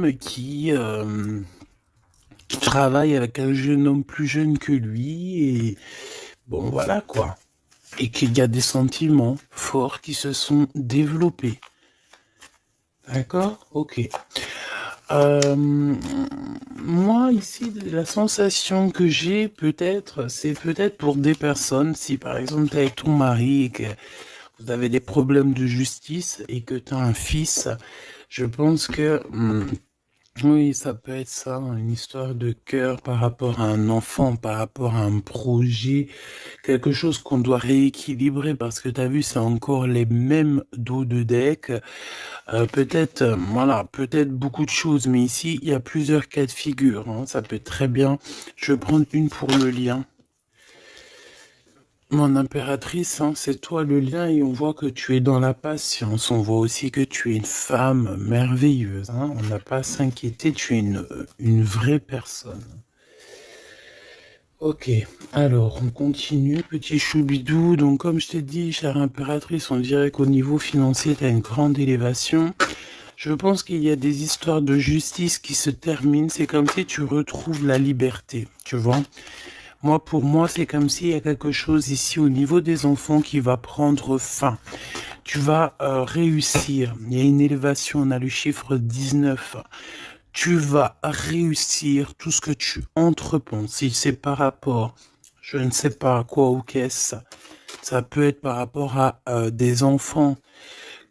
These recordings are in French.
qui travaille avec un jeune homme plus jeune que lui et bon voilà quoi. Et qu'il y a des sentiments forts qui se sont développés. D'accord? Ok. Moi, ici, la sensation que j'ai, peut-être, c'est peut-être pour des personnes, si par exemple tu es avec ton mari et que vous avez des problèmes de justice et que tu as un fils, je pense que oui, ça peut être ça, une histoire de cœur par rapport à un enfant, par rapport à un projet, quelque chose qu'on doit rééquilibrer parce que tu as vu, c'est encore les mêmes dos de deck. Peut-être, voilà, peut-être beaucoup de choses, mais ici, il y a plusieurs cas de figure, hein. Ça peut être très bien. Je vais prendre une pour le lien. Mon impératrice, hein, c'est toi le lien et on voit que tu es dans la patience. On voit aussi que tu es une femme merveilleuse, hein. On n'a pas à s'inquiéter, tu es une vraie personne. Ok, alors on continue, petit choubidou. Donc comme je t'ai dit, chère impératrice, on dirait qu'au niveau financier, tu as une grande élévation. Je pense qu'il y a des histoires de justice qui se terminent. C'est comme si tu retrouves la liberté, tu vois. Moi, pour moi, c'est comme s'il y a quelque chose ici au niveau des enfants qui va prendre fin. Tu vas réussir. Il y a une élévation, on a le chiffre 19. Tu vas réussir tout ce que tu entreprends. Si c'est par rapport, je ne sais pas à quoi ou qu'est-ce, ça peut être par rapport à des enfants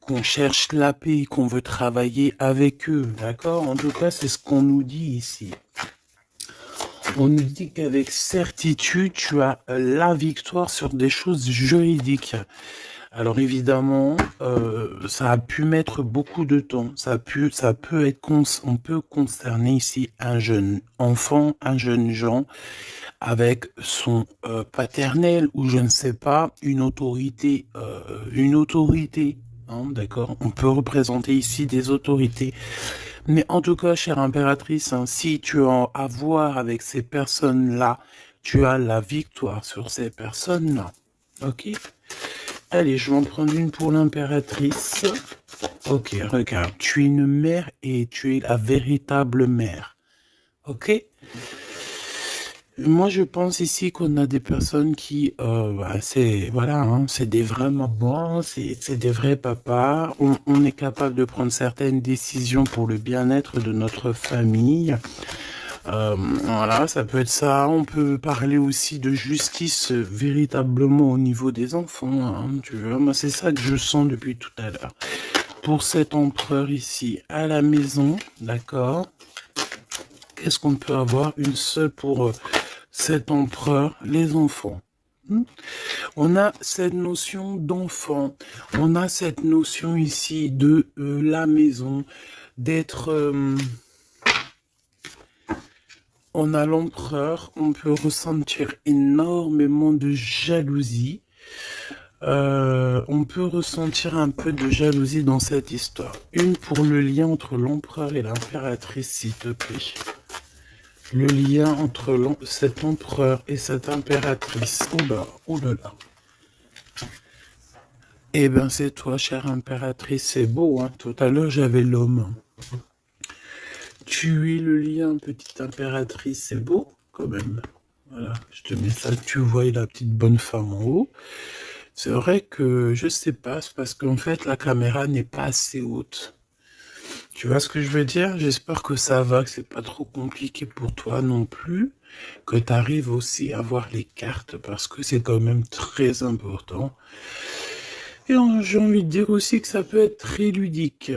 qu'on cherche la paix, qu'on veut travailler avec eux, d'accord? En tout cas, c'est ce qu'on nous dit ici. On nous dit qu'avec certitude, tu as la victoire sur des choses juridiques. Alors évidemment, ça a pu mettre beaucoup de temps. Ça peut être, on peut concerner ici un jeune enfant, un jeune Jean, avec son paternel ou je ne sais pas, une autorité, hein, d'accord? On peut représenter ici des autorités. Mais en tout cas, chère impératrice, hein, si tu as à voir avec ces personnes-là, tu as la victoire sur ces personnes-là. Ok? Allez, je vais en prendre une pour l'impératrice. Ok, regarde, tu es une mère et tu es la véritable mère. Ok? Moi, je pense ici qu'on a des personnes qui, c'est, voilà, hein, c'est des vrais mamans, c'est des vrais papas. On est capable de prendre certaines décisions pour le bien-être de notre famille. Voilà, ça peut être ça. On peut parler aussi de justice véritablement au niveau des enfants, hein, tu vois. Moi, c'est ça que je sens depuis tout à l'heure. Pour cet empereur ici à la maison, d'accord. Qu'est-ce qu'on peut avoir? Une seule pour cet empereur, les enfants. On a cette notion d'enfant, on a cette notion ici de la maison, d'être... on a l'empereur, on peut ressentir énormément de jalousie. On peut ressentir un peu de jalousie dans cette histoire. Une pour le lien entre l'empereur et l'impératrice, s'il te plaît. Le lien entre cet empereur et cette impératrice. Oula, oulala. Eh ben, c'est toi, chère impératrice. C'est beau, hein. Tout à l'heure, j'avais l'homme. Tu es le lien, petite impératrice. C'est beau, quand même. Voilà, je te mets ça. Tu vois la petite bonne femme en haut. C'est vrai que je sais pas, c'est parce qu'en fait, la caméra n'est pas assez haute. Tu vois ce que je veux dire? J'espère que ça va, que c'est pas trop compliqué pour toi non plus, que tu arrives aussi à voir les cartes parce que c'est quand même très important. Et j'ai envie de dire aussi que ça peut être très ludique.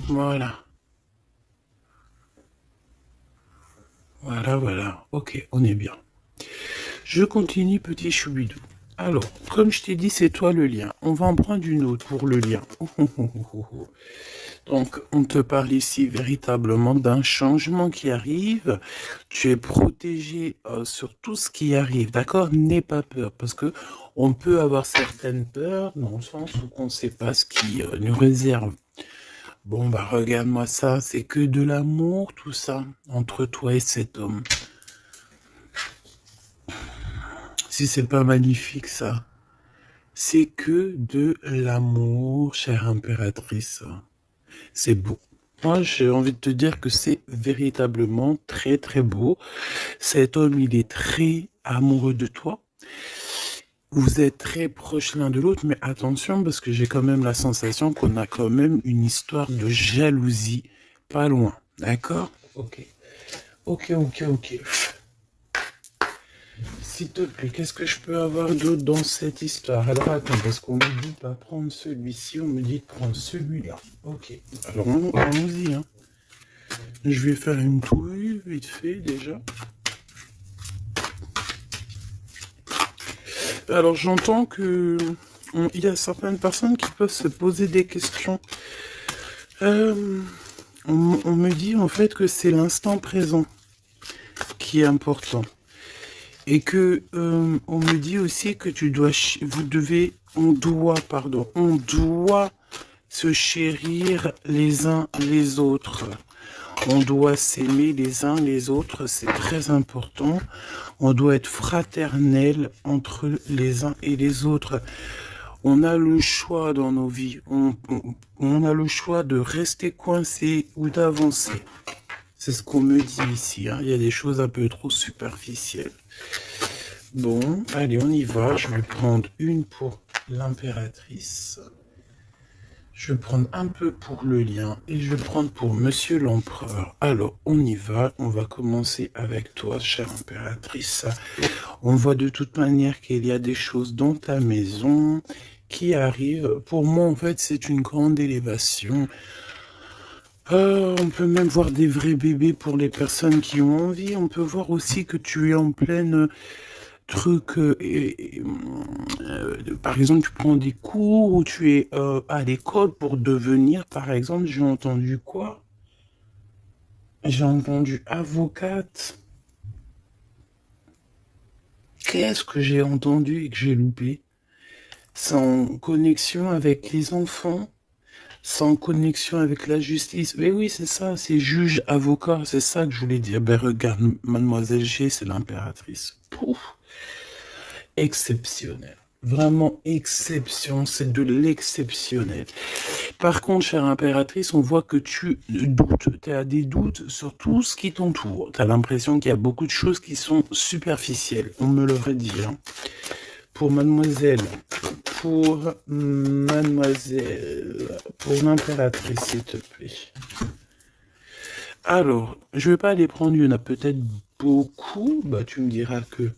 Voilà. Voilà, voilà. Ok, on est bien. Je continue, petit choubidou. Alors, comme je t'ai dit, c'est toi le lien. On va en prendre une autre pour le lien. Donc, on te parle ici véritablement d'un changement qui arrive. Tu es protégé sur tout ce qui arrive, d'accord? N'aie pas peur, parce que on peut avoir certaines peurs dans le sens où on ne sait pas ce qui nous réserve. Bon, bah regarde-moi ça, c'est que de l'amour, tout ça, entre toi et cet homme. Si c'est pas magnifique, ça. C'est que de l'amour, chère impératrice. C'est beau. Moi, j'ai envie de te dire que c'est véritablement très très beau. Cet homme, il est très amoureux de toi. Vous êtes très proches l'un de l'autre, mais attention, parce que j'ai quand même la sensation qu'on a quand même une histoire de jalousie pas loin. D'accord? Ok. Ok, ok, ok. S'il te plaît, qu'est-ce que je peux avoir d'autre dans cette histoire? Alors attends, parce qu'on me dit pas prendre celui-ci, on me dit de prendre celui-là. Ok. Alors allons-y, hein. Je vais faire une touille vite fait déjà. Alors j'entends que il y a certaines personnes qui peuvent se poser des questions. On me dit en fait que c'est l'instant présent qui est important. Et que on me dit aussi que on doit se chérir les uns les autres. On doit s'aimer les uns les autres, c'est très important. On doit être fraternel entre les uns et les autres. On a le choix dans nos vies. On a le choix de rester coincé ou d'avancer. C'est ce qu'on me dit ici. Hein. Il y a des choses un peu trop superficielles. Bon, allez, on y va. Je vais prendre une pour l'impératrice. Je vais prendre un peu pour le lien et je vais prendre pour Monsieur l'Empereur. Alors, on y va. On va commencer avec toi, chère impératrice. On voit de toute manière qu'il y a des choses dans ta maison qui arrivent. Pour moi, en fait, c'est une grande élévation. On peut même voir des vrais bébés pour les personnes qui ont envie. On peut voir aussi que tu es en pleine truc. Par exemple, tu prends des cours ou tu es à l'école pour devenir, par exemple, j'ai entendu quoi? J'ai entendu avocate. Qu'est-ce que j'ai entendu et que j'ai loupé? Sans connexion avec les enfants, sans connexion avec la justice. Mais oui, c'est ça, c'est juge, avocat, c'est ça que je voulais dire. Ben regarde, Mademoiselle G, c'est l'impératrice. Pouf, exceptionnel. Vraiment exception, c'est de l'exceptionnel. Par contre, chère impératrice, on voit que tu doutes, tu as des doutes sur tout ce qui t'entoure. Tu as l'impression qu'il y a beaucoup de choses qui sont superficielles, on me l'aurait dit. Hein. Pour mademoiselle, pour l'impératrice, s'il te plaît. Alors, je vais pas aller prendre, il y en a peut-être beaucoup, bah tu me diras que...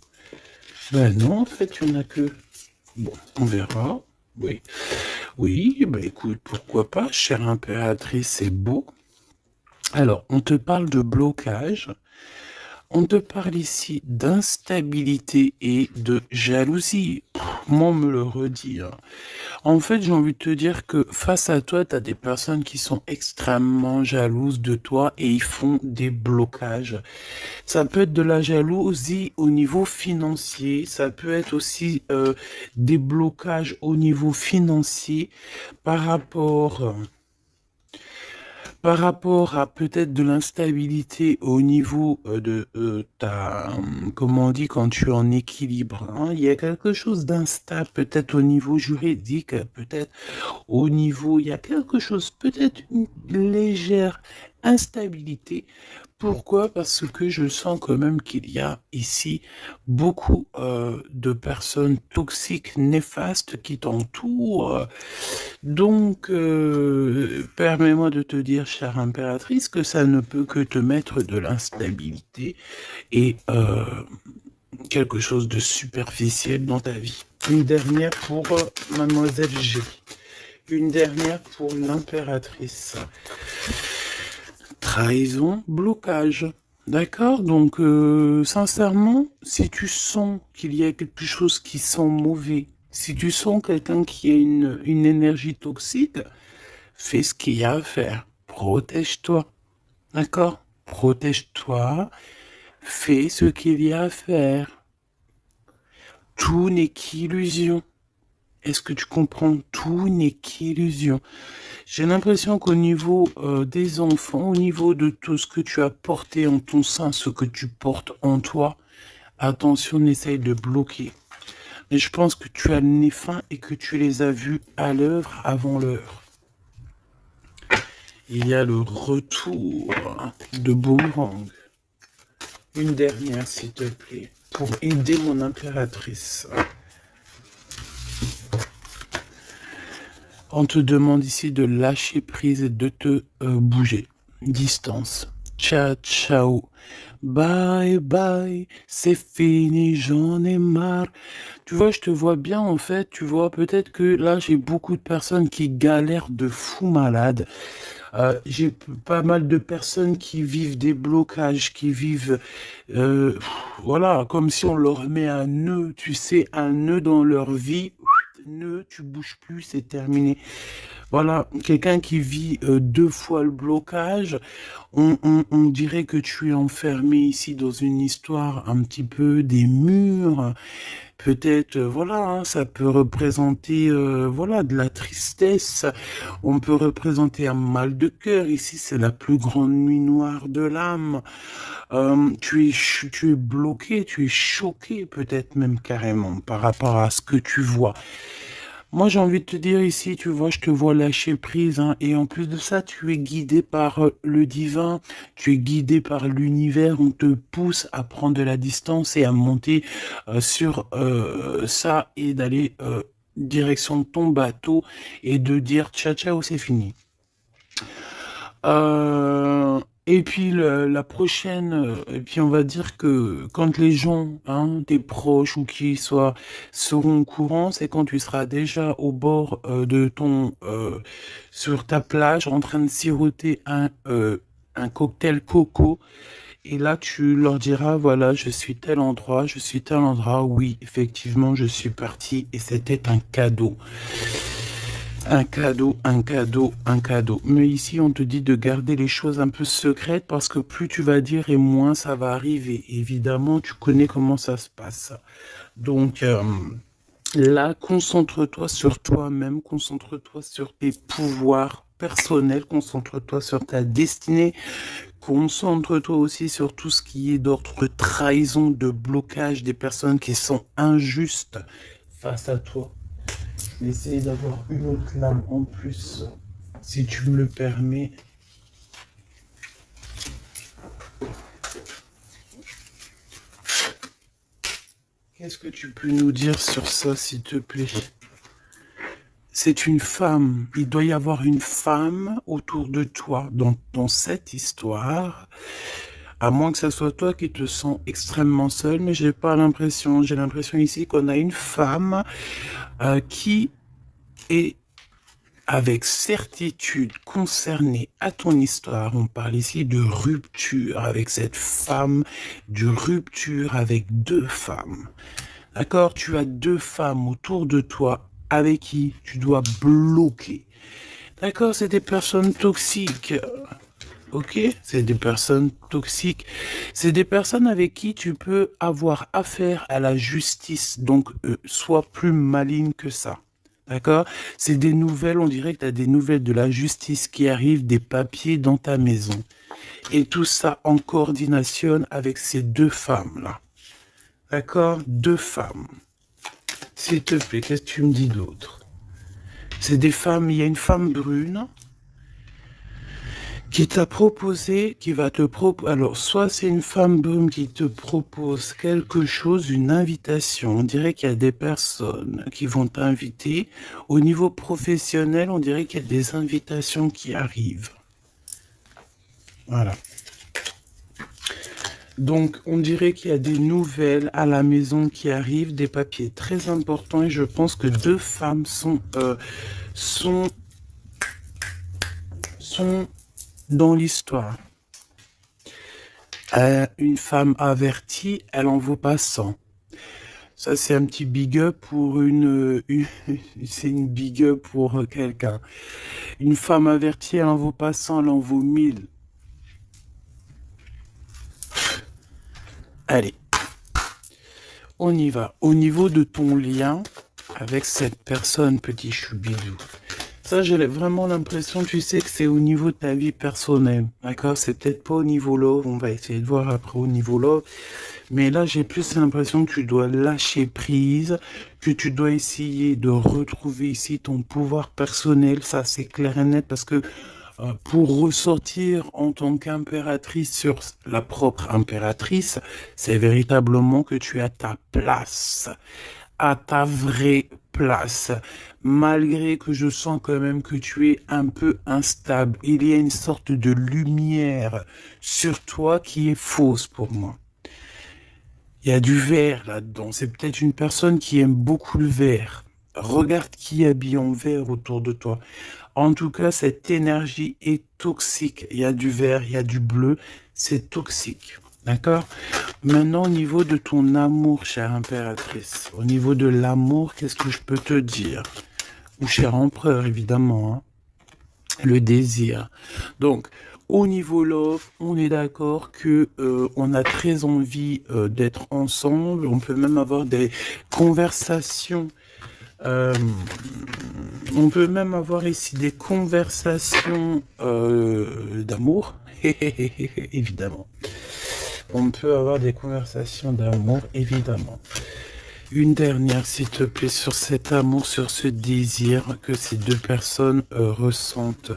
Ben non, en fait, il y en a que... Bon, on verra, oui. Oui, bah écoute, pourquoi pas, chère impératrice, c'est beau. Alors, on te parle de blocage, on te parle ici d'instabilité et de jalousie. Moi, on me le redit. Hein. En fait, j'ai envie de te dire que face à toi, tu as des personnes qui sont extrêmement jalouses de toi et ils font des blocages. Ça peut être de la jalousie au niveau financier, ça peut être aussi des blocages au niveau financier par rapport à peut-être de l'instabilité au niveau de ta, comment on dit, quand tu es en équilibre, hein, il y a quelque chose d'instable, peut-être au niveau juridique, peut-être au niveau, il y a quelque chose, peut-être une légère instabilité. Pourquoi? Parce que je sens quand même qu'il y a ici beaucoup de personnes toxiques, néfastes qui t'entourent. Donc, permets-moi de te dire, chère impératrice, que ça ne peut que te mettre de l'instabilité et quelque chose de superficiel dans ta vie. Une dernière pour Mademoiselle G. Une dernière pour l'impératrice. Trahison, blocage. D'accord? Donc, sincèrement, si tu sens qu'il y a quelque chose qui sent mauvais, si tu sens quelqu'un qui a une énergie toxique, fais ce qu'il y a à faire. Protège-toi. D'accord? Protège-toi. Fais ce qu'il y a à faire. Tout n'est qu'illusion. Est-ce que tu comprends? Tout n'est qu'illusion. J'ai l'impression qu'au niveau des enfants, au niveau de tout ce que tu as porté en ton sein, ce que tu portes en toi, attention, essaye de bloquer. Mais je pense que tu as le nez fin et que tu les as vus à l'œuvre avant l'heure. il y a le retour de Boomerang. Une dernière, s'il te plaît, pour aider mon impératrice. On te demande ici de lâcher prise et de te bouger. Distance. Ciao, ciao. Bye, bye. C'est fini, j'en ai marre. Tu vois, je te vois bien, en fait. Tu vois, peut-être que là, j'ai beaucoup de personnes qui galèrent de fou malade. J'ai pas mal de personnes qui vivent des blocages, qui vivent, voilà, comme si on leur met un nœud, tu sais, un nœud dans leur vie. Nœud, tu bouges plus, c'est terminé. Voilà, quelqu'un qui vit deux fois le blocage, on dirait que tu es enfermé ici dans une histoire un petit peu des murs. Peut-être, voilà, hein, ça peut représenter, voilà, de la tristesse. On peut représenter un mal de cœur. Ici, c'est la plus grande nuit noire de l'âme. Tu es bloqué, tu es choqué, peut-être même carrément, par rapport à ce que tu vois. Moi, j'ai envie de te dire ici, tu vois, je te vois lâcher prise, hein, et en plus de ça, tu es guidé par le divin, tu es guidé par l'univers, on te pousse à prendre de la distance et à monter sur ça et d'aller direction de ton bateau et de dire ciao ciao, c'est fini. Et puis la prochaine, et puis on va dire que quand les gens, hein, tes proches ou qui soient, seront au courant, c'est quand tu seras déjà au bord de ton, sur ta plage, en train de siroter un cocktail coco. Et là, tu leur diras, voilà, je suis tel endroit, je suis tel endroit. Oui, effectivement, je suis parti et c'était un cadeau. Un cadeau, un cadeau, un cadeau. Mais ici, on te dit de garder les choses un peu secrètes parce que plus tu vas dire et moins ça va arriver. Évidemment, tu connais comment ça se passe. Donc, là, concentre-toi sur toi-même, concentre-toi sur tes pouvoirs personnels, concentre-toi sur ta destinée, concentre-toi aussi sur tout ce qui est d'ordre trahison, de blocage des personnes qui sont injustes face à toi. Essaye d'avoir une autre lame en plus, si tu me le permets. Qu'est-ce que tu peux nous dire sur ça, s'il te plaît? C'est une femme. Il doit y avoir une femme autour de toi dans cette histoire. À moins que ce soit toi qui te sens extrêmement seul, mais j'ai pas l'impression. J'ai l'impression ici qu'on a une femme qui est avec certitude concernée à ton histoire. On parle ici de rupture avec cette femme, de rupture avec deux femmes. D'accord? Tu as deux femmes autour de toi avec qui tu dois bloquer. D'accord? C'est des personnes toxiques. Ok? C'est des personnes toxiques. C'est des personnes avec qui tu peux avoir affaire à la justice. Donc, sois plus maligne que ça. D'accord? C'est des nouvelles, on dirait que tu as des nouvelles de la justice qui arrivent, des papiers dans ta maison. Et tout ça en coordination avec ces deux femmes-là. D'accord? Deux femmes. S'il te plaît, qu'est-ce que tu me dis d'autre? C'est des femmes, il y a une femme brune qui t'a proposé, qui va te proposer, alors soit c'est une femme brune qui te propose quelque chose, une invitation, on dirait qu'il y a des personnes qui vont t'inviter, au niveau professionnel, on dirait qu'il y a des invitations qui arrivent. Voilà. Donc, on dirait qu'il y a des nouvelles à la maison qui arrivent, des papiers très importants, et je pense que deux femmes sont dans l'histoire. Une femme avertie, elle en vaut pas 100. Ça, c'est un petit big up pour c'est une big up pour quelqu'un. Une femme avertie, elle en vaut pas 100, elle en vaut 1000. Allez, on y va. Au niveau de ton lien avec cette personne, petit choubidou, ça, j'ai vraiment l'impression, tu sais, que c'est au niveau de ta vie personnelle, d'accord? C'est peut-être pas au niveau love, on va essayer de voir après au niveau love, mais là, j'ai plus l'impression que tu dois lâcher prise, que tu dois essayer de retrouver ici ton pouvoir personnel, ça, c'est clair et net, parce que pour ressortir en tant qu'impératrice sur la propre impératrice, c'est véritablement que tu as ta place, à ta vraie place, malgré que je sens quand même que tu es un peu instable. Il y a une sorte de lumière sur toi qui est fausse pour moi. Il y a du vert là-dedans. C'est peut-être une personne qui aime beaucoup le vert. Regarde qui habille en vert autour de toi. En tout cas, cette énergie est toxique. Il y a du vert, il y a du bleu. C'est toxique. D'accord? Maintenant, au niveau de ton amour, chère impératrice, au niveau de l'amour, qu'est-ce que je peux te dire? Ou cher empereur, évidemment, hein? Le désir. Donc, au niveau love, on est d'accord que on a très envie d'être ensemble. On peut même avoir des conversations. euh, on peut même avoir ici des conversations d'amour. Évidemment. On peut avoir des conversations d'amour, évidemment. Une dernière, s'il te plaît, sur cet amour, sur ce désir que ces deux personnes ressentent.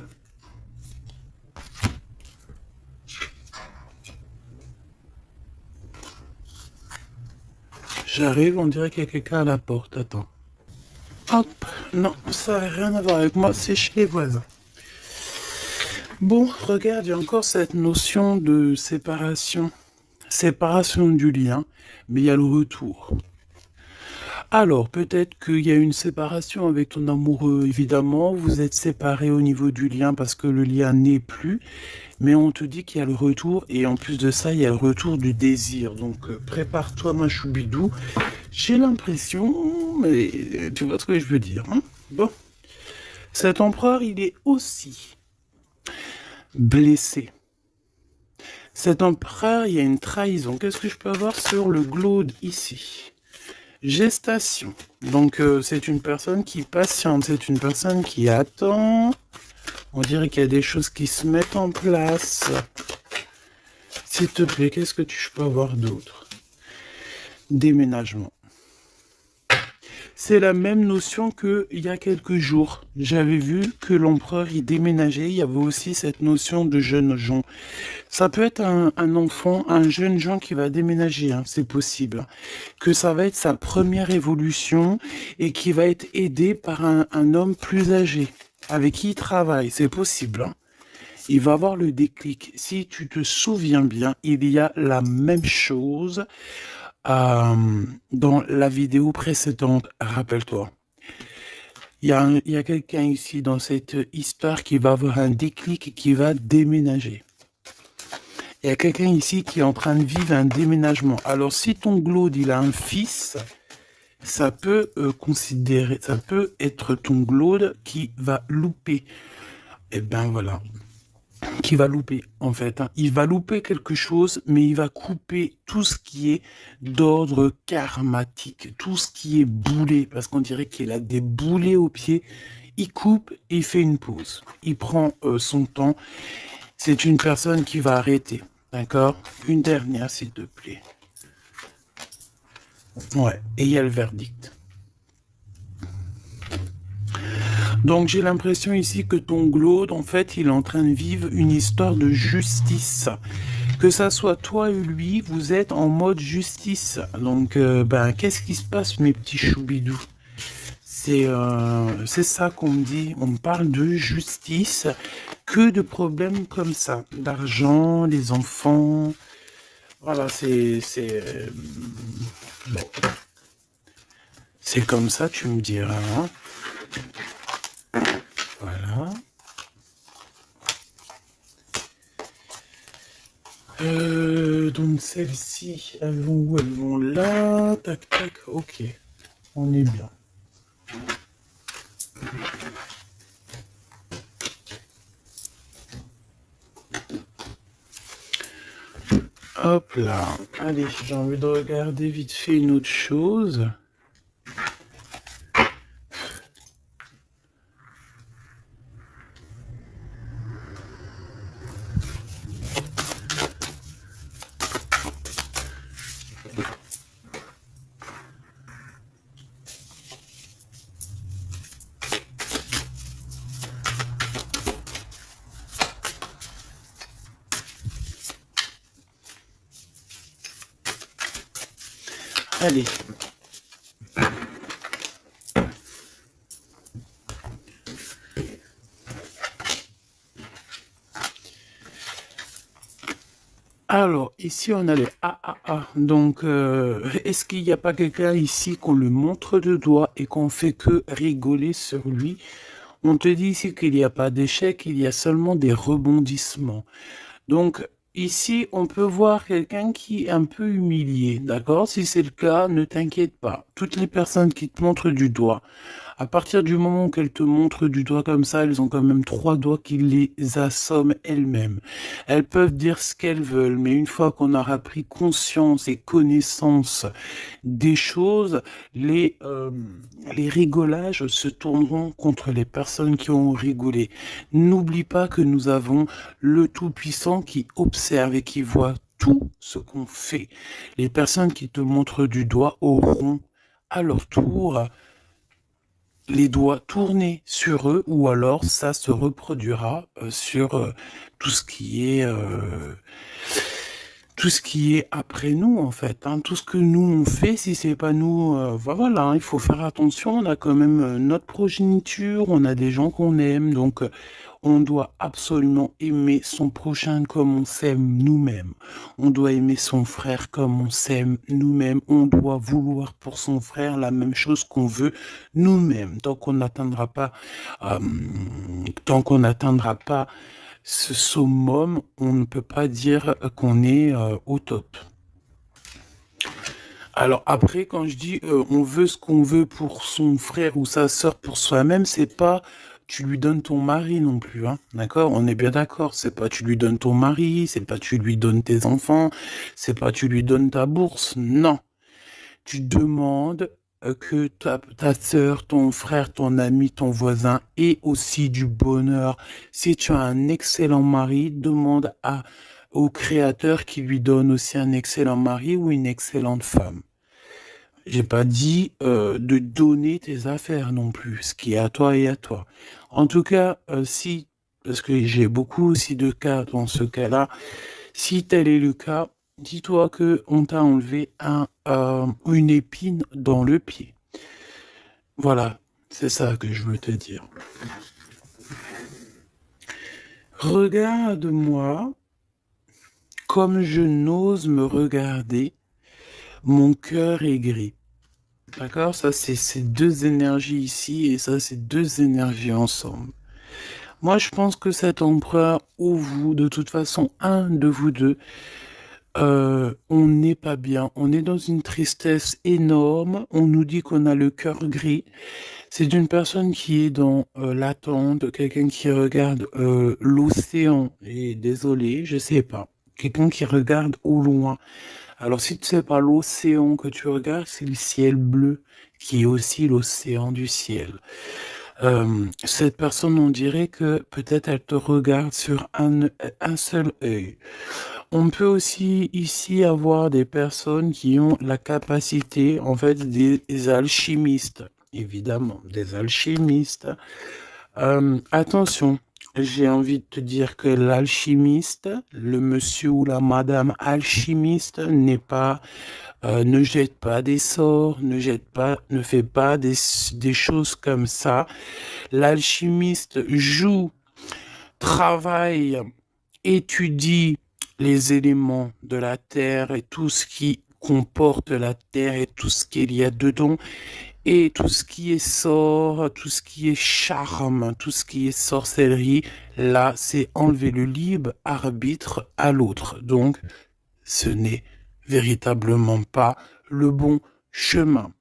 J'arrive, on dirait qu'il y a quelqu'un à la porte. Attends. Hop. Non, ça n'a rien à voir avec moi, c'est chez les voisins. Bon, regarde, il y a encore cette notion de séparation. Séparation du lien, mais il y a le retour. Alors, peut-être qu'il y a une séparation avec ton amoureux, évidemment. Vous êtes séparés au niveau du lien parce que le lien n'est plus. Mais on te dit qu'il y a le retour, et en plus de ça, il y a le retour du désir. Donc, prépare-toi, ma choubidou. J'ai l'impression, mais tu vois ce que je veux dire, hein? Bon, cet empereur, il est aussi blessé. Cet empereur, il y a une trahison. Qu'est-ce que je peux avoir sur le glaude ici? Gestation. Donc, c'est une personne qui patiente, c'est une personne qui attend. On dirait qu'il y a des choses qui se mettent en place. S'il te plaît, qu'est-ce que je peux avoir d'autre? Déménagement. C'est la même notion qu'il y a quelques jours. J'avais vu que l'empereur y déménageait. Il y avait aussi cette notion de jeunes gens. Ça peut être un enfant, un jeune gens qui va déménager, hein, c'est possible. Que ça va être sa première évolution et qui va être aidé par un homme plus âgé avec qui il travaille. C'est possible, hein. Il va avoir le déclic. Si tu te souviens bien, il y a la même chose dans la vidéo précédente, rappelle-toi. Il y a quelqu'un ici dans cette histoire qui va avoir un déclic et qui va déménager. Il y a quelqu'un ici qui est en train de vivre un déménagement. Alors, si ton glaude, il a un fils, ça peut ça peut être ton glaude qui va louper. Et ben voilà. Qui va louper, en fait, hein. Il va louper quelque chose, mais il va couper tout ce qui est d'ordre karmatique, tout ce qui est boulé, parce qu'on dirait qu'il a des boulets aux pieds. Il coupe et il fait une pause. Il prend son temps. C'est une personne qui va arrêter, d'accord? Une dernière, s'il te plaît. Ouais, et il y a le verdict. Donc j'ai l'impression ici que ton glaude, en fait, il est en train de vivre une histoire de justice. Que ça soit toi et lui, vous êtes en mode justice. Donc, ben, qu'est-ce qui se passe, mes petits choubidous? C'est ça qu'on me dit. On me parle de justice. Que de problèmes comme ça. D'argent, les enfants. Voilà, bon. C'est comme ça, tu me diras, hein. Voilà. Donc celles-ci, elles vont où? Elles vont là. Tac, tac. Ok. On est bien. Hop là. Allez, j'ai envie de regarder vite fait une autre chose. Allez. Alors, ici, on a le AAA. Donc, est-ce qu'il n'y a pas quelqu'un ici qu'on le montre de doigt et qu'on fait que rigoler sur lui? On te dit ici qu'il n'y a pas d'échec, il y a seulement des rebondissements. Donc, ici, on peut voir quelqu'un qui est un peu humilié, d'accord? Si c'est le cas, ne t'inquiète pas. Toutes les personnes qui te montrent du doigt, à partir du moment qu'elles te montrent du doigt comme ça, elles ont quand même trois doigts qui les assomment elles-mêmes. Elles peuvent dire ce qu'elles veulent, mais une fois qu'on aura pris conscience et connaissance des choses, les rigolages se tourneront contre les personnes qui ont rigolé. N'oublie pas que nous avons le Tout-Puissant qui observe et qui voit tout ce qu'on fait. Les personnes qui te montrent du doigt auront à leur tour les doigts tournés sur eux, ou alors ça se reproduira sur tout ce qui est après nous, en fait, hein. Tout ce que nous on fait, si c'est pas nous, voilà, hein, il faut faire attention. On a quand même notre progéniture, on a des gens qu'on aime, donc on doit absolument aimer son prochain comme on s'aime nous-mêmes. On doit aimer son frère comme on s'aime nous-mêmes. On doit vouloir pour son frère la même chose qu'on veut nous-mêmes. Tant qu'on n'atteindra pas ce summum, on ne peut pas dire qu'on est au top. Alors après, quand je dis on veut ce qu'on veut pour son frère ou sa sœur pour soi-même, c'est pas tu lui donnes ton mari non plus, hein, d'accord? On est bien d'accord, c'est pas tu lui donnes ton mari, c'est pas tu lui donnes tes enfants, c'est pas tu lui donnes ta bourse, non. Tu demandes que ta sœur, ton frère, ton ami, ton voisin ait aussi du bonheur. Si tu as un excellent mari, demande au Créateur qui lui donne aussi un excellent mari ou une excellente femme. J'ai pas dit de donner tes affaires non plus, ce qui est à toi et à toi. En tout cas, parce que j'ai beaucoup aussi de cas dans ce cas-là, si tel est le cas, dis-toi que on t'a enlevé une épine dans le pied. Voilà, c'est ça que je veux te dire. Regarde-moi comme je n'ose me regarder, mon cœur est gris. D'accord? Ça, c'est ces deux énergies ici et ça, c'est deux énergies ensemble. Moi, je pense que cet empereur ou vous, de toute façon, un de vous deux, on n'est pas bien. On est dans une tristesse énorme. On nous dit qu'on a le cœur gris. C'est une personne qui est dans l'attente, quelqu'un qui regarde l'océan. Et désolé, je sais pas. Quelqu'un qui regarde au loin. Alors, si tu sais pas l'océan que tu regardes, c'est le ciel bleu, qui est aussi l'océan du ciel. Cette personne, on dirait que peut-être elle te regarde sur un seul œil. On peut aussi ici avoir des personnes qui ont la capacité, en fait, des alchimistes, évidemment, des alchimistes. Attention, j'ai envie de te dire que l'alchimiste, le monsieur ou la madame alchimiste ne jette pas des sorts, ne fait pas des choses comme ça. L'alchimiste joue, travaille, étudie les éléments de la terre et tout ce qui comporte la terre et tout ce qu'il y a dedans. Et tout ce qui est sort, tout ce qui est charme, tout ce qui est sorcellerie, là, c'est enlever le libre arbitre à l'autre. Donc, ce n'est véritablement pas le bon chemin.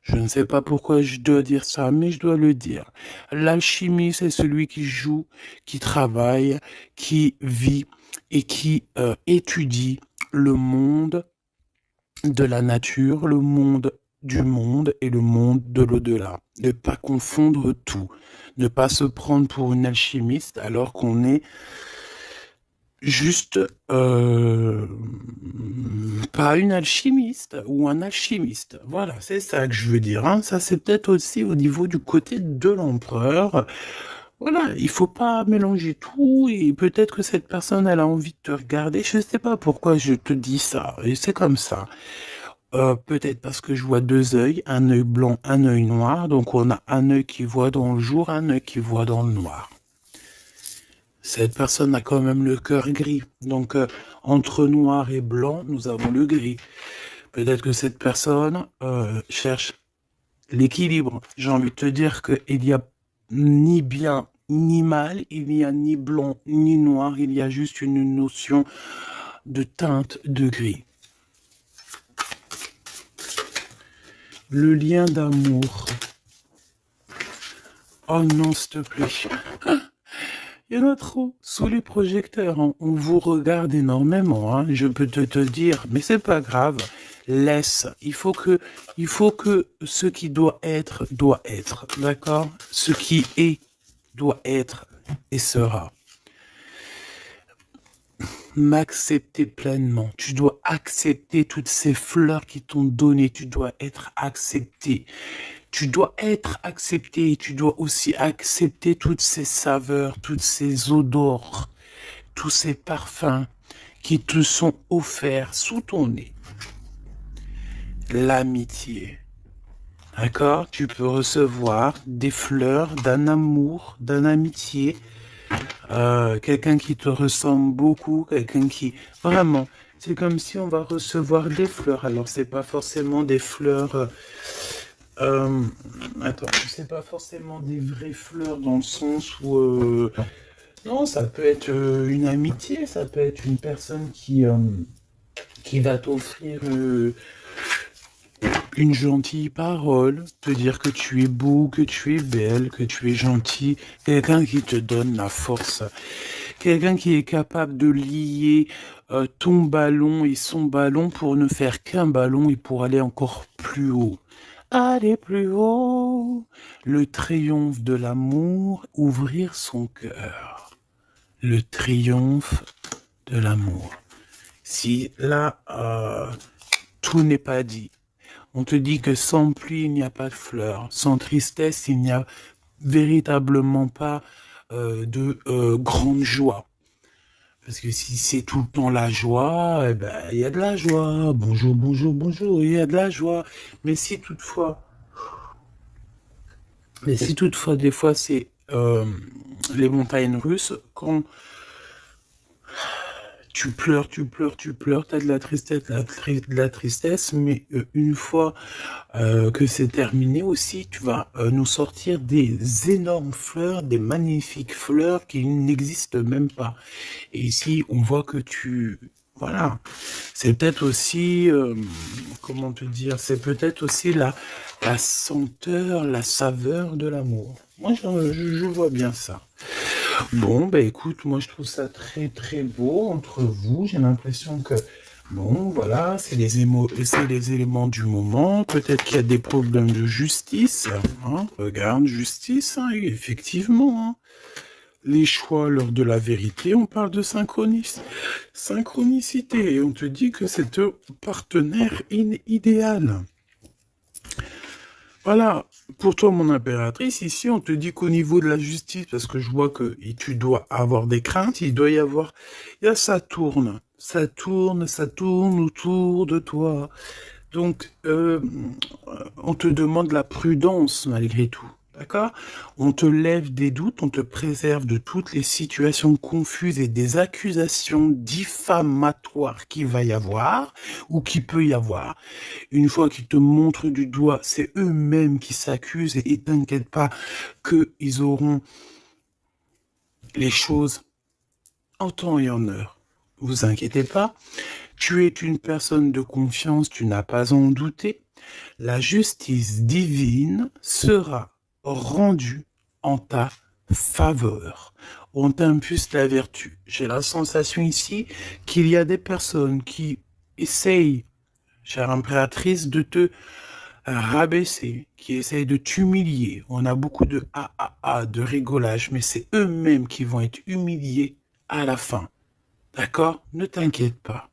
Je ne sais pas pourquoi je dois dire ça, mais je dois le dire. L'alchimie, c'est celui qui joue, qui travaille, qui vit et qui étudie le monde de la nature, le monde du monde et le monde de l'au-delà. Ne pas confondre tout. Ne pas se prendre pour une alchimiste alors qu'on est juste pas une alchimiste ou un alchimiste. Voilà, c'est ça que je veux dire, hein. Ça, c'est peut-être aussi au niveau du côté de l'empereur. Voilà, il faut pas mélanger tout et peut-être que cette personne, elle a envie de te regarder. Je sais pas pourquoi je te dis ça et c'est comme ça. peut-être parce que je vois deux œils, un œil blanc, un œil noir. Donc on a un œil qui voit dans le jour, un œil qui voit dans le noir. Cette personne a quand même le cœur gris. Donc entre noir et blanc, nous avons le gris. Peut-être que cette personne cherche l'équilibre. J'ai envie de te dire qu'il n'y a ni bien ni mal, il n'y a ni blanc ni noir, il y a juste une notion de teinte de gris. Le lien d'amour. Oh non, s'il te plaît. Il y en a trop sous les projecteurs. On vous regarde énormément. Hein. Je peux te dire, mais c'est pas grave. Laisse. Il faut que ce qui doit être, d'accord? Ce qui est, doit être et sera. M'accepter pleinement. Tu dois accepter toutes ces fleurs qui t'ont donné. Tu dois être accepté. Tu dois être accepté et tu dois aussi accepter toutes ces saveurs, toutes ces odeurs, tous ces parfums qui te sont offerts sous ton nez. L'amitié. D'accord? Tu peux recevoir des fleurs d'un amour, d'une amitié, quelqu'un qui te ressemble beaucoup, quelqu'un qui... Vraiment, c'est comme si on va recevoir des fleurs. Alors, c'est pas forcément des fleurs... attends, c'est pas forcément des vraies fleurs dans le sens où... non, ça peut être une amitié, ça peut être une personne qui va t'offrir une gentille parole, te dire que tu es beau, que tu es belle, que tu es gentil, quelqu'un qui te donne la force, quelqu'un qui est capable de lier ton ballon et son ballon pour ne faire qu'un ballon et pour aller encore plus haut. Aller plus haut, le triomphe de l'amour, ouvrir son cœur. Le triomphe de l'amour. Si là, tout n'est pas dit. On te dit que sans pluie, il n'y a pas de fleurs. Sans tristesse, il n'y a véritablement pas de grande joie. Parce que si c'est tout le temps la joie, eh ben, il y a de la joie. Bonjour, bonjour, bonjour, il y a de la joie. Mais si toutefois, des fois, c'est les montagnes russes, quand tu pleures, t'as de la tristesse, mais une fois que c'est terminé aussi, tu vas nous sortir des énormes fleurs, des magnifiques fleurs qui n'existent même pas. Et ici, on voit que voilà, c'est peut-être aussi, comment te dire, c'est peut-être aussi la senteur, la saveur de l'amour. Moi, je vois bien ça. Bon, bah écoute, moi je trouve ça très très beau entre vous. J'ai l'impression que, bon, voilà, c'est les éléments du moment. Peut-être qu'il y a des problèmes de justice. Hein. Regarde, justice, hein, effectivement. Hein. Les choix lors de la vérité, on parle de synchronicité. Et on te dit que c'est un partenaire idéal. Voilà, pour toi, mon impératrice, ici, on te dit qu'au niveau de la justice, parce que je vois que tu dois avoir des craintes, il y a ça tourne autour de toi. Donc, on te demande la prudence malgré tout. D'accord? On te lève des doutes, on te préserve de toutes les situations confuses et des accusations diffamatoires qu'il va y avoir ou qui peut y avoir. Une fois qu'ils te montrent du doigt, c'est eux-mêmes qui s'accusent et t'inquiète pas qu'ils auront les choses en temps et en heure. Vous inquiétez pas. Tu es une personne de confiance, tu n'as pas à en douter. La justice divine sera rendue en ta faveur. On t'impulse la vertu. J'ai la sensation ici qu'il y a des personnes qui essayent, chère impératrice, de te rabaisser, qui essayent de t'humilier. On a beaucoup de de rigolage, mais c'est eux-mêmes qui vont être humiliés à la fin. D'accord? Ne t'inquiète pas.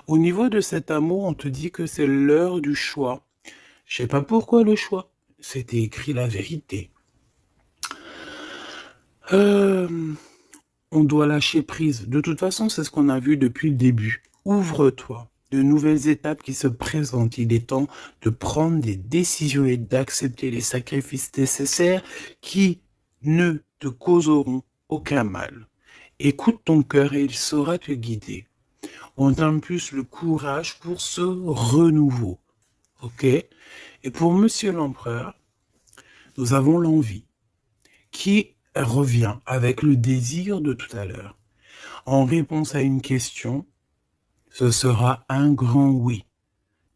Au niveau de cet amour, on te dit que c'est l'heure du choix. Je sais pas pourquoi le choix. C'était écrit la vérité. On doit lâcher prise. De toute façon, c'est ce qu'on a vu depuis le début. Ouvre-toi. de nouvelles étapes qui se présentent. Il est temps de prendre des décisions et d'accepter les sacrifices nécessaires qui ne te causeront aucun mal. Écoute ton cœur et il saura te guider. On t'impulse le courage pour ce renouveau. Ok? Et pour Monsieur l'Empereur, nous avons l'envie qui revient avec le désir de tout à l'heure. En réponse à une question, ce sera un grand oui.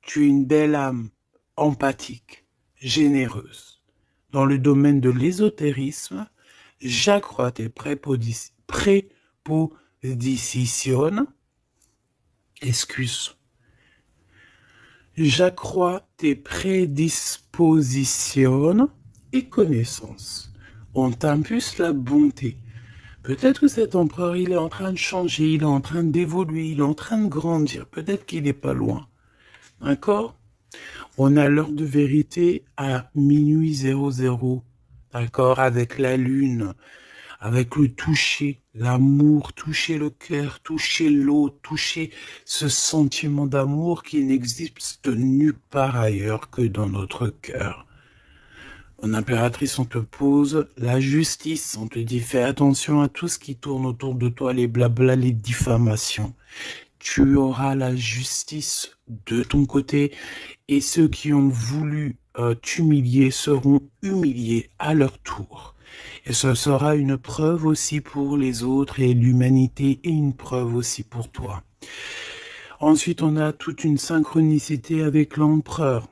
Tu es une belle âme, empathique, généreuse. Dans le domaine de l'ésotérisme, j'accrois tes prépositions, j'accrois tes prédispositions et connaissances. On t'impulse la bonté. Peut-être que cet empereur, il est en train de changer, il est en train d'évoluer, il est en train de grandir. Peut-être qu'il n'est pas loin. D'accord? On a l'heure de vérité à minuit 00. D'accord? Avec la lune, avec le toucher, l'amour, toucher le cœur, toucher l'autre, toucher ce sentiment d'amour qui n'existe nulle part ailleurs que dans notre cœur. Mon impératrice, on te pose la justice, on te dit fais attention à tout ce qui tourne autour de toi, les blabla, les diffamations. Tu auras la justice de ton côté et ceux qui ont voulu t'humilier seront humiliés à leur tour. Et ce sera une preuve aussi pour les autres et l'humanité et une preuve aussi pour toi. Ensuite, on a toute une synchronicité avec l'empereur.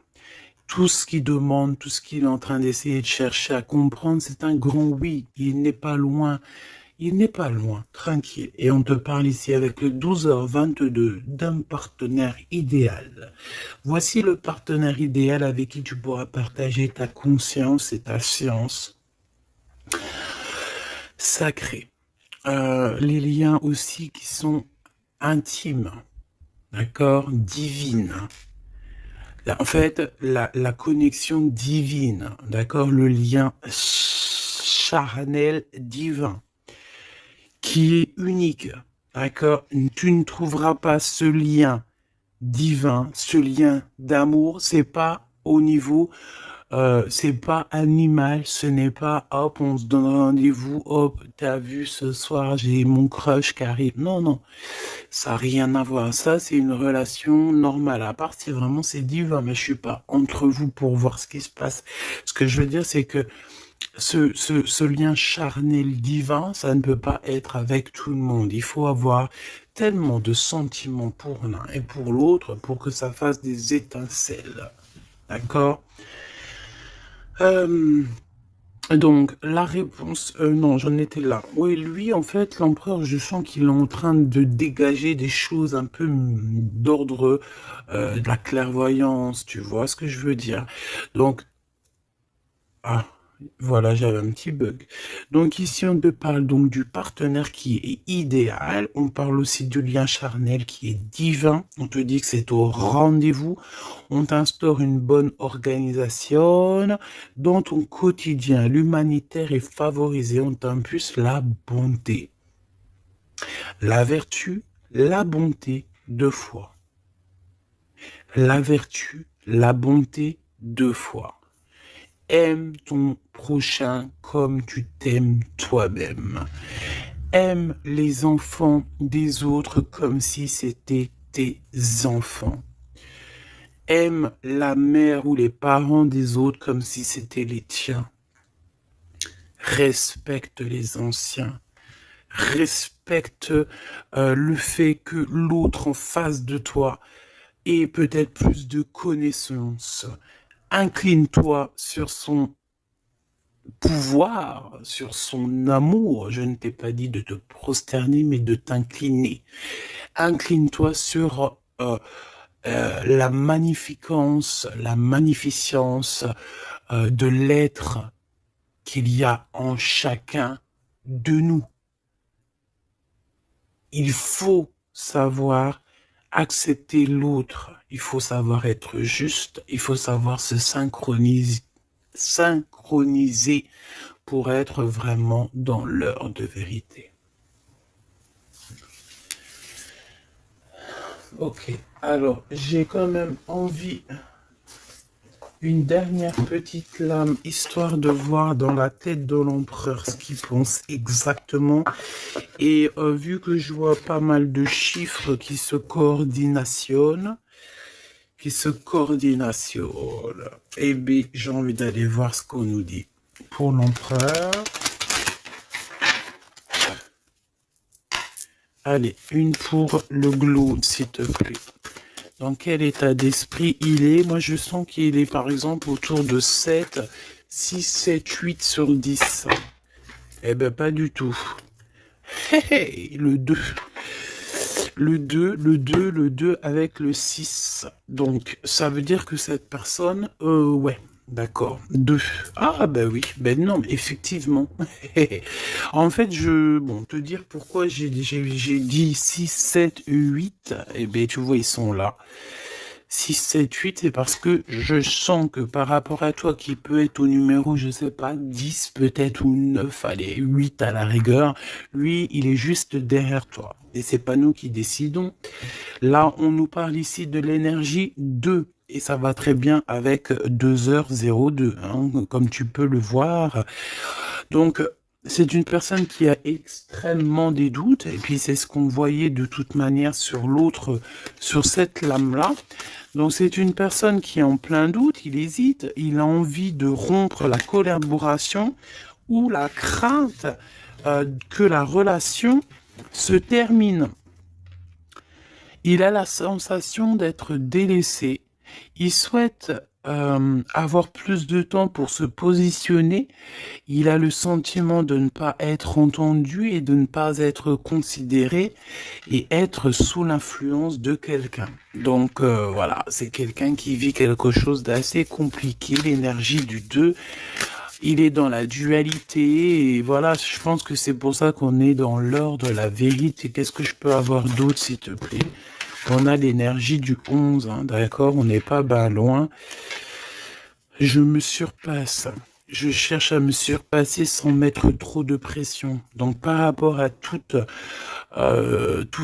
Tout ce qu'il demande, tout ce qu'il est en train d'essayer de chercher à comprendre, c'est un grand oui. Il n'est pas loin. Il n'est pas loin, tranquille. Et on te parle ici avec le 12h22 d'un partenaire idéal. Voici le partenaire idéal avec qui tu pourras partager ta conscience et ta science sacrée. Les liens aussi qui sont intimes, d'accord, divines. En fait, la connexion divine, d'accord, le lien charnel divin, qui est unique, d'accord? Tu ne trouveras pas ce lien divin, ce lien d'amour, c'est pas au niveau, c'est pas animal, ce n'est pas hop, on se donne rendez-vous, hop, t'as vu ce soir, j'ai mon crush qui arrive. Non, non, ça n'a rien à voir. Ça, c'est une relation normale. À part si vraiment c'est divin, mais je suis pas entre vous pour voir ce qui se passe. Ce que je veux dire, c'est que ce lien charnel divin, ça ne peut pas être avec tout le monde. Il faut avoir tellement de sentiments pour l'un et pour l'autre pour que ça fasse des étincelles. D'accord? Donc, la réponse... non, j'en étais là. Oui, lui, en fait, l'empereur, je sens qu'il est en train de dégager des choses un peu d'ordre de la clairvoyance, tu vois ce que je veux dire. Donc, ah, voilà, j'avais un petit bug. Donc ici, on te parle donc du partenaire qui est idéal. On parle aussi du lien charnel qui est divin. On te dit que c'est au rendez-vous. On t'instaure une bonne organisation. Dans ton quotidien, l'humanitaire est favorisé. On t'impulse la bonté. La vertu, la bonté, 2 fois. La vertu, la bonté, 2 fois. Aime ton prochain comme tu t'aimes toi-même. Aime les enfants des autres comme si c'était tes enfants. Aime la mère ou les parents des autres comme si c'était les tiens. Respecte les anciens. Respecte le fait que l'autre en face de toi ait peut-être plus de connaissances. Incline-toi sur son pouvoir, sur son amour. Je ne t'ai pas dit de te prosterner, mais de t'incliner. Incline-toi sur la magnificence, la magnificence de l'être qu'il y a en chacun de nous. Il faut savoir accepter l'autre, il faut savoir être juste, il faut savoir se synchroniser pour être vraiment dans l'heure de vérité. Ok. Alors, j'ai quand même envie une dernière petite lame, histoire de voir dans la tête de l'empereur ce qu'il pense exactement. Et vu que je vois pas mal de chiffres qui se coordinationnent, eh bien, j'ai envie d'aller voir ce qu'on nous dit. Pour l'empereur, allez, une pour le glow, s'il te plaît. Dans quel état d'esprit il est? Moi, je sens qu'il est, par exemple, autour de 7, 6, 7, 8 sur 10. Eh ben, pas du tout. Hé, hé, le 2. Le 2 avec le 6. Donc, ça veut dire que cette personne, ouais, d'accord, 2. Ah, ben oui, ben non, effectivement. En fait, bon, te dire pourquoi j'ai dit 6, 7, 8, eh ben, tu vois, ils sont là. 6, 7, 8, c'est parce que je sens que par rapport à toi, qui peut être au numéro, je sais pas, 10 peut-être, ou 9, allez, 8 à la rigueur, lui, il est juste derrière toi. Et c'est pas nous qui décidons. Là, on nous parle ici de l'énergie 2. Et ça va très bien avec 2h02, hein, comme tu peux le voir. Donc, c'est une personne qui a extrêmement des doutes, et puis c'est ce qu'on voyait de toute manière sur l'autre, sur cette lame-là. Donc c'est une personne qui est en plein doute, il hésite, il a envie de rompre la collaboration ou la crainte que la relation se termine. Il a la sensation d'être délaissé. Il souhaite avoir plus de temps pour se positionner. Il a le sentiment de ne pas être entendu et de ne pas être considéré et être sous l'influence de quelqu'un. Donc voilà, c'est quelqu'un qui vit quelque chose d'assez compliqué, l'énergie du 2. Il est dans la dualité et voilà, je pense que c'est pour ça qu'on est dans l'heure de la vérité. Qu'est-ce que je peux avoir d'autre, s'il te plaît? On a l'énergie du 11, hein, d'accord? On n'est pas ben loin. Je me surpasse. Je cherche à me surpasser sans mettre trop de pression. Donc par rapport à tous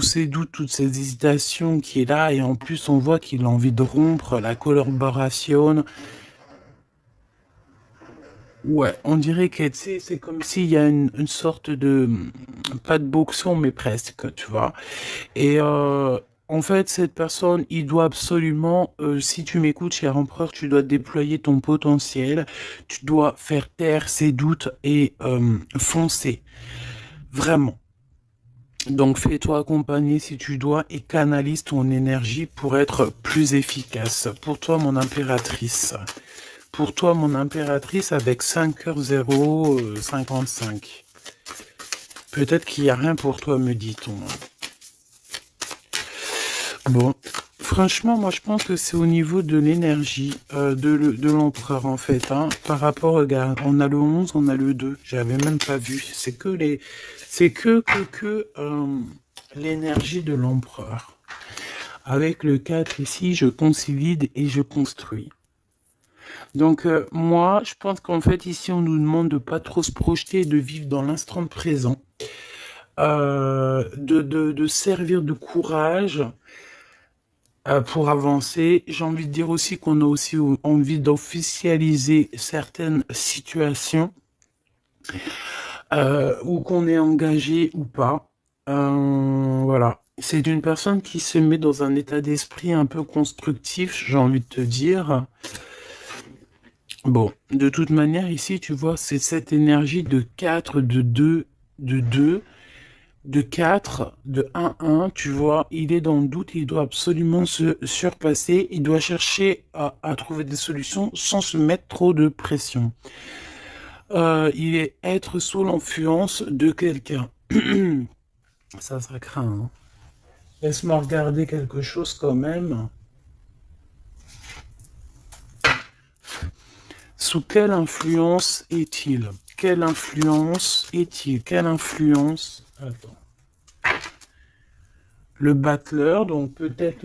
ces doutes, toutes ces hésitations qui est là, et en plus on voit qu'il a envie de rompre la collaboration. Ouais, on dirait que c'est comme s'il y a une sorte de, pas de boxon, mais presque, tu vois. Et en fait, cette personne, il doit absolument, si tu m'écoutes, cher empereur, tu dois déployer ton potentiel, tu dois faire taire ses doutes et foncer, vraiment. Donc fais-toi accompagner si tu dois et canalise ton énergie pour être plus efficace. Pour toi, mon impératrice. Pour toi, mon impératrice, avec 5h055. Peut-être qu'il n'y a rien pour toi, me dit-on. Bon, franchement, moi, je pense que c'est au niveau de l'énergie de l'empereur, en fait. Hein, par rapport, regarde, on a le 11, on a le 2. J'avais même pas vu. C'est que l'énergie de l'empereur. Avec le 4 ici, je consolide et je construis. Donc moi, je pense qu'en fait ici on nous demande de pas trop se projeter et de vivre dans l'instant présent, de servir de courage pour avancer. J'ai envie de dire aussi qu'on a aussi envie d'officialiser certaines situations ou qu'on est engagé ou pas. Voilà. C'est une personne qui se met dans un état d'esprit un peu constructif, j'ai envie de te dire. Bon, de toute manière, ici, tu vois, c'est cette énergie de 4, de 2, de 2, de 4, de 1, 1, tu vois, il est dans le doute, il doit absolument se surpasser, il doit chercher à trouver des solutions sans se mettre trop de pression. Il est être sous l'influence de quelqu'un. Ça craint, hein. Laisse-moi regarder quelque chose quand même. Sous quelle influence est-il? Quelle influence est-il? Quelle influence? Attends. Le battleur, donc peut-être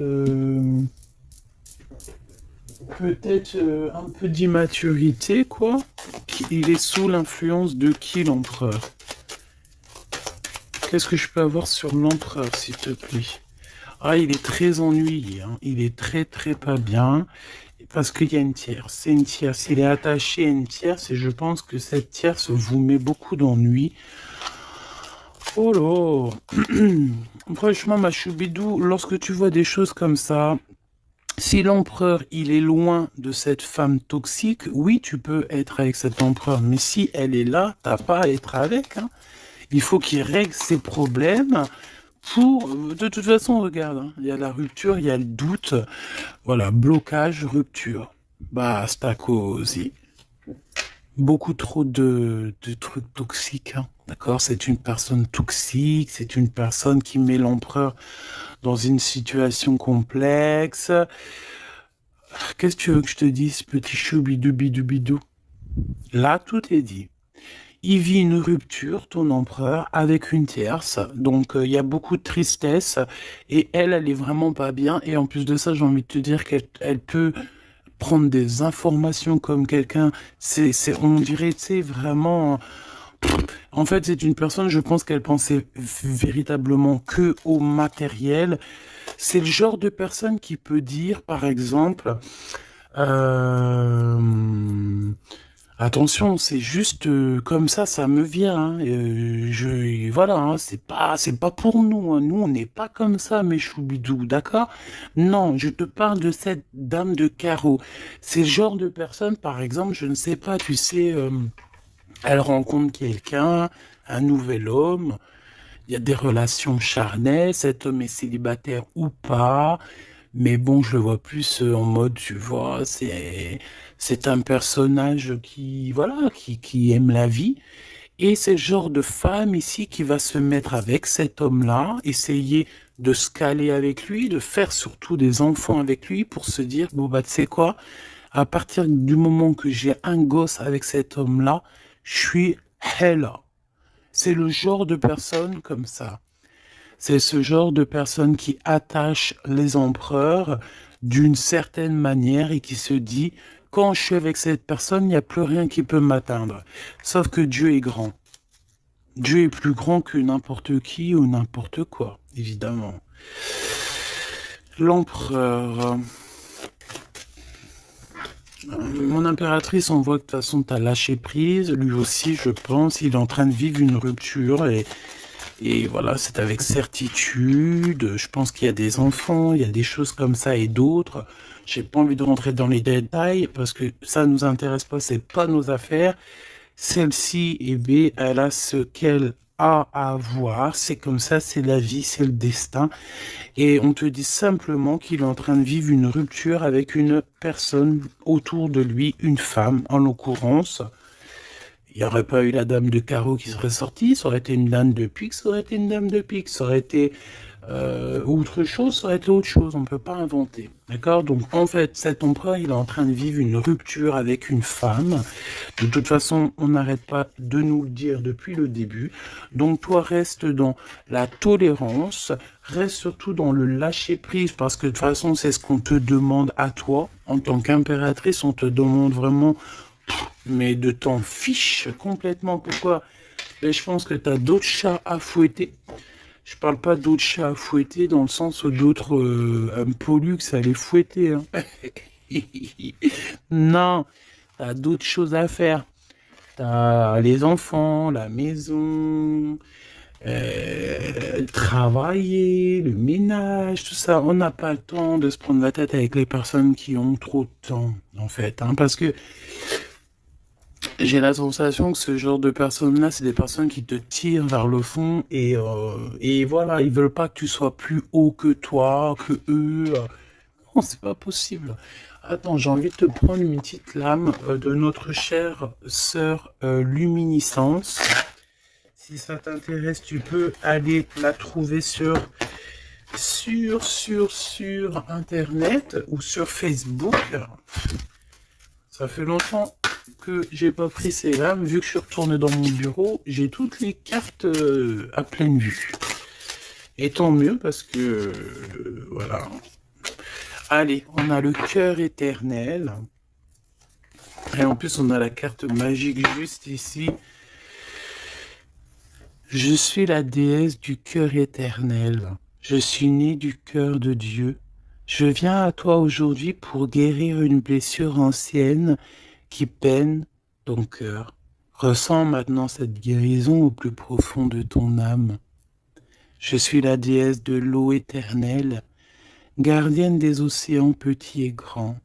un peu d'immaturité, quoi. Il est sous l'influence de qui, l'empereur? Qu'est-ce que je peux avoir sur l'empereur, s'il te plaît? Ah, il est très ennuyé, hein. Il est très très pas bien parce qu'il y a une tierce. C'est une tierce. Il est attaché à une tierce et je pense que cette tierce vous met beaucoup d'ennuis. Oh là! Franchement, ma choubidou, lorsque tu vois des choses comme ça, si l'empereur, il est loin de cette femme toxique, oui, tu peux être avec cet empereur. Mais si elle est là, t'as pas à être avec, hein. Il faut qu'il règle ses problèmes pour... De toute façon, regarde, hein, il y a la rupture, il y a le doute. Voilà, blocage, rupture. Basta così. Beaucoup trop de trucs toxiques, hein. D'accord? C'est une personne toxique, c'est une personne qui met l'empereur dans une situation complexe. Qu'est-ce que tu veux que je te dise, petit chou bidou bidou bidou? Là, tout est dit. Il vit une rupture, ton empereur, avec une tierce. Donc, il y a beaucoup de tristesse. Et elle est vraiment pas bien. Et en plus de ça, j'ai envie de te dire qu'elle peut prendre des informations comme quelqu'un. On dirait, tu sais, vraiment. En fait, c'est une personne, je pense qu'elle pensait véritablement que au matériel. C'est le genre de personne qui peut dire, par exemple, euh, attention, c'est juste comme ça me vient, hein. Voilà, hein, c'est pas pour nous, hein. Nous, on n'est pas comme ça, mes choubidous, d'accord? Non, je te parle de cette dame de carreau. C'est le genre de personne, par exemple, je ne sais pas, tu sais, elle rencontre quelqu'un, un nouvel homme. Il y a des relations charnelles, cet homme est célibataire ou pas, mais bon, je le vois plus en mode, tu vois, c'est un personnage qui, voilà, qui aime la vie. Et c'est le genre de femme ici qui va se mettre avec cet homme-là, essayer de se caler avec lui, de faire surtout des enfants avec lui pour se dire, bon bah tu sais quoi, à partir du moment que j'ai un gosse avec cet homme-là, je suis hella. C'est le genre de personne comme ça. C'est ce genre de personne qui attache les empereurs d'une certaine manière et qui se dit, quand je suis avec cette personne, il n'y a plus rien qui peut m'atteindre. Sauf que Dieu est grand. Dieu est plus grand que n'importe qui ou n'importe quoi, évidemment. L'empereur. Mon impératrice, on voit que de toute façon, tu as lâché prise. Lui aussi, je pense, il est en train de vivre une rupture et voilà, c'est avec certitude. Je pense qu'il y a des enfants, il y a des choses comme ça et d'autres. J'ai pas envie de rentrer dans les détails parce que ça nous intéresse pas, c'est pas nos affaires. Celle-ci, eh bien, elle a ce qu'elle a à voir. C'est comme ça, c'est la vie, c'est le destin. Et on te dit simplement qu'il est en train de vivre une rupture avec une personne autour de lui, une femme en l'occurrence. Il n'y aurait pas eu la dame de carreau qui serait sortie, ça aurait été une dame de pique, ça aurait été une dame de pique, ça aurait été autre chose, ça aurait été autre chose, on ne peut pas inventer. D'accord? Donc en fait, cet empereur, il est en train de vivre une rupture avec une femme. De toute façon, on n'arrête pas de nous le dire depuis le début. Donc toi, reste dans la tolérance, reste surtout dans le lâcher-prise, parce que de toute façon, c'est ce qu'on te demande à toi. En tant qu'impératrice, on te demande vraiment mais de t'en fiche complètement. Pourquoi? Mais je pense que tu as d'autres chats à fouetter. Je parle pas d'autres chats à fouetter dans le sens où d'autres pollux à les fouetter, hein. Non, t'as d'autres choses à faire. T'as les enfants, la maison, travailler, le ménage, tout ça. On n'a pas le temps de se prendre la tête avec les personnes qui ont trop de temps, en fait, hein, parce que j'ai la sensation que ce genre de personnes-là, c'est des personnes qui te tirent vers le fond et voilà, ils veulent pas que tu sois plus haut que toi, que eux. Non, c'est pas possible. Attends, j'ai envie de te prendre une petite lame de notre chère sœur Luminiscence. Si ça t'intéresse, tu peux aller la trouver sur Internet ou sur Facebook. Ça fait longtemps que j'ai pas pris ces lames. Vu que je suis retourné dans mon bureau, j'ai toutes les cartes à pleine vue. Et tant mieux parce que voilà. Allez, on a le cœur éternel. Et en plus, on a la carte magique juste ici. Je suis la déesse du cœur éternel. Je suis né du cœur de Dieu. Je viens à toi aujourd'hui pour guérir une blessure ancienne qui peine ton cœur. Ressens maintenant cette guérison au plus profond de ton âme. Je suis la déesse de l'eau éternelle, gardienne des océans petits et grands.